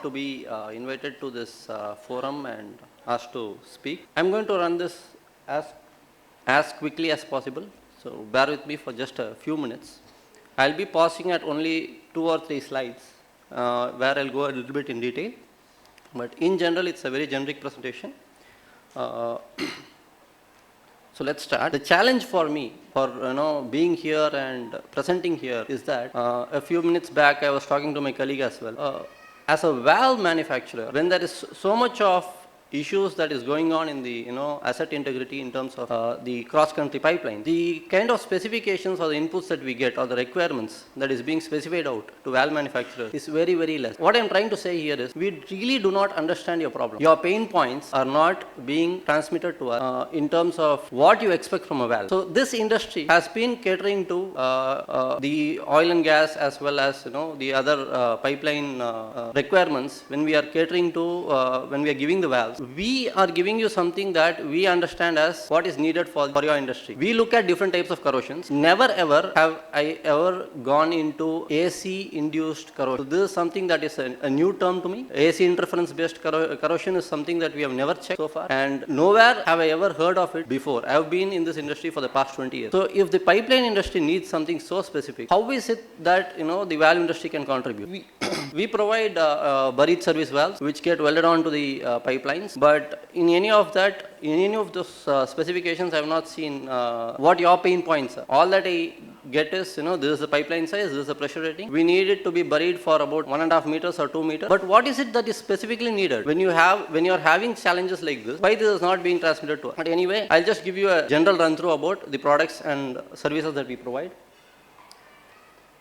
to be invited to this forum and asked to speak. I'm going to run this as quickly as possible, so bear with me for just a few minutes. I'll be pausing at only 2 or 3 slides where I'll go a little bit in detail, but in general it's a very generic presentation. So let's start. The challenge for me for being here and presenting here is that a few minutes back I was talking to my colleague as well. As a valve manufacturer, when there is so much of issues that is going on in the asset integrity in terms of the cross-country pipeline, the kind of specifications or the inputs that we get or the requirements that is being specified out to valve manufacturers is very, very less. What I'm trying to say here is we really do not understand your problem. Your pain points are not being transmitted to us in terms of what you expect from a valve. So this industry has been catering to the oil and gas as well as the other pipeline requirements. When we are catering to when we are giving the valves, we are giving you something that we understand as what is needed for your industry. We look at different types of corrosions. Never ever have I ever gone into AC induced corrosion. So this is something that is a new term to me. AC interference based corrosion is something that we have never checked so far, and nowhere have I ever heard of it before. I have been in this industry for the past 20 years. So if the pipeline industry needs something so specific, how is it that the valve industry can contribute? We provide buried service valves which get welded onto the pipelines. But in any of those specifications, I have not seen what your pain points are. All that I get is, this is the pipeline size, this is the pressure rating. We need it to be buried for about 1.5 meters or 2 meters. But what is it that is specifically needed when you are having challenges like this? Why this is not being transmitted to us? But anyway, I'll just give you a general run through about the products and services that we provide.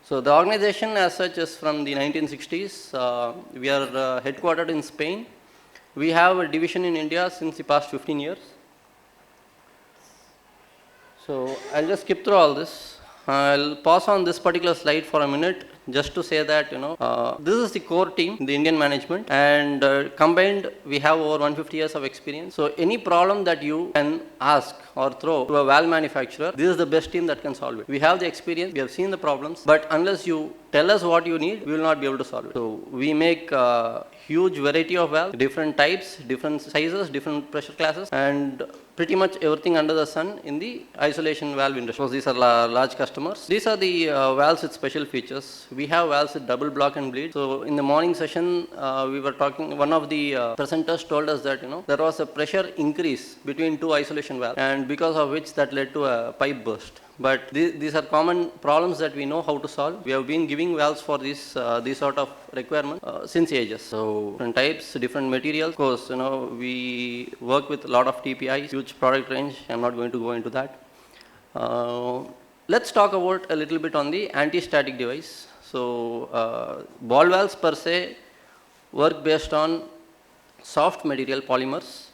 So the organization as such is from the 1960s. We are headquartered in Spain. We have a division in India since the past 15 years. So I'll just skip through all this. I'll pause on this particular slide for a minute just to say that this is the core team, the Indian management, and combined we have over 150 years of experience. So any problem that you can ask or throw to a valve manufacturer, this is the best team that can solve it. We have the experience, we have seen the problems, but unless you tell us what you need, we will not be able to solve it. So we make huge variety of valves, different types, different sizes, different pressure classes, and pretty much everything under the sun in the isolation valve industry. So these are large customers. These are the valves with special features. We have valves with double block and bleed. So in the morning session, we were talking, one of the presenters told us that there was a pressure increase between 2 isolation valves, and because of which that led to a pipe burst. But these are common problems that we know how to solve. We have been giving valves for these sort of requirements since ages. So different types, different materials. Of course, we work with a lot of TPIs, huge product range. I'm not going to go into that. Let's talk about a little bit on the anti-static device. So ball valves per se work based on soft material polymers,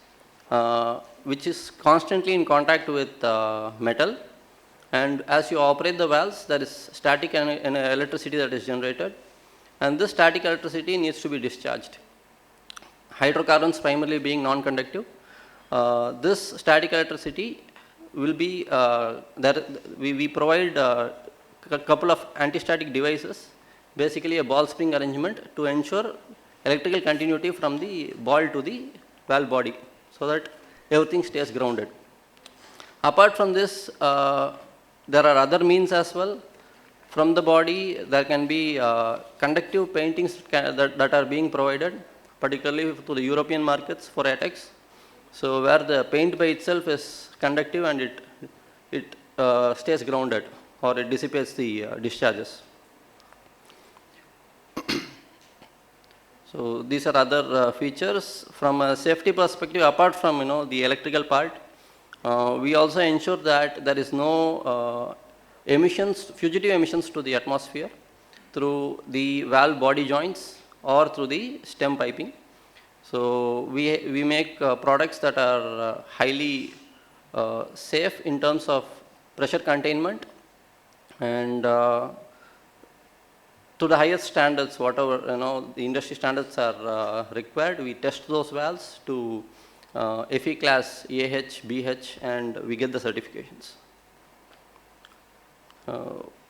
which is constantly in contact with metal. And as you operate the valves, there is static and electricity that is generated, and this static electricity needs to be discharged. Hydrocarbons primarily being non-conductive. This static electricity will be we provide a couple of anti-static devices, basically a ball spring arrangement to ensure electrical continuity from the ball to the valve body, so that everything stays grounded. Apart from this, there are other means as well. From the body, there can be conductive paintings that are being provided, particularly to the European markets for ATEX. So where the paint by itself is conductive and it stays grounded, or it dissipates the discharges. So these are other features. From a safety perspective, apart from the electrical part, we also ensure that there is no fugitive emissions to the atmosphere through the valve body joints or through the stem piping. So we make products that are highly safe in terms of pressure containment, and to the highest standards, whatever the industry standards are required. We test those valves to FE class, AH, BH, and we get the certifications.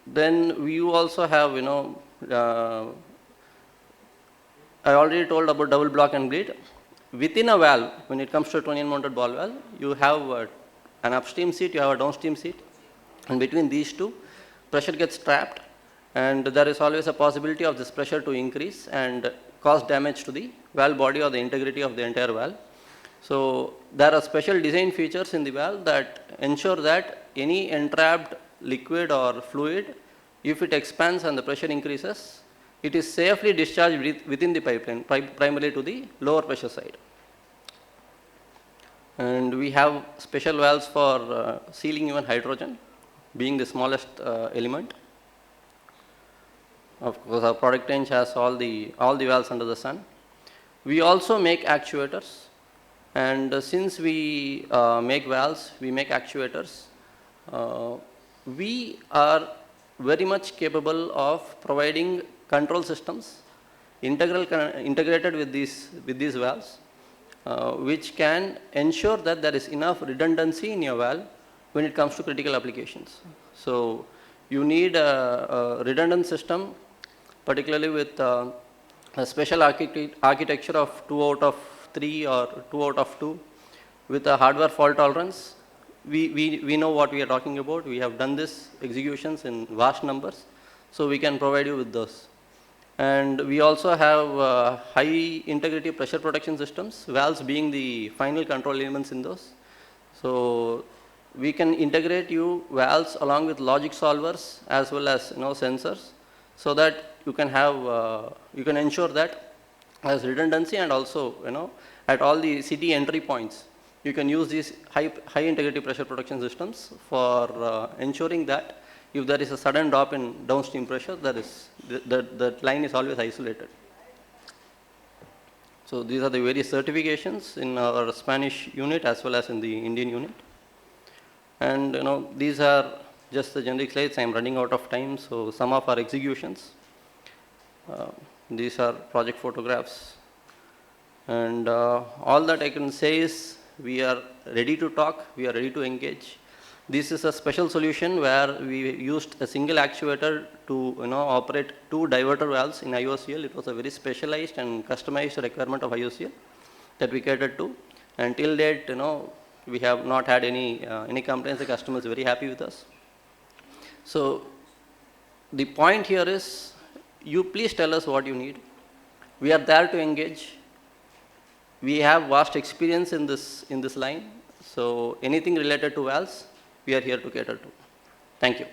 Then we also have I already told about double block and bleed. Within a valve, when it comes to a 20 mounted ball valve, you have an upstream seat, you have a downstream seat, and between these two, pressure gets trapped, and there is always a possibility of this pressure to increase and cause damage to the valve body or the integrity of the entire valve. So there are special design features in the valve that ensure that any entrapped liquid or fluid, if it expands and the pressure increases, it is safely discharged within the pipeline, primarily to the lower pressure side. And we have special valves for sealing even hydrogen, being the smallest element. Of course, our product range has all the valves under the sun. We also make actuators, and since we make valves, we make actuators. We are very much capable of providing control systems integrated with these valves, which can ensure that there is enough redundancy in your valve when it comes to critical applications. So you need a redundant system, particularly with a special architecture of 2 out of 3 or 2 out of 2 with a hardware fault tolerance. We know what we are talking about. We have done this executions in vast numbers, so we can provide you with those. And we also have high integrity pressure protection systems, valves being the final control elements in those. So we can integrate you valves along with logic solvers as well as sensors, so that you can have you can ensure that as redundancy, and also at all the city entry points you can use these high integrity pressure protection systems for ensuring that if there is a sudden drop in downstream pressure, the line is always isolated. So these are the various certifications in our Spanish unit as well as in the Indian unit. And these are just the generic slides. I am running out of time, so some of our executions. These are project photographs, and all that I can say is we are ready to talk, we are ready to engage. This is a special solution where we used a single actuator to operate 2 diverter valves in IOCL. It was a very specialized and customized requirement of IOCL that we catered to. Until date, we have not had any complaints. The customer is very happy with us. So the point here is, you please tell us what you need. We are there to engage. We have vast experience in this line. So anything related to valves, we are here to cater to. Thank you.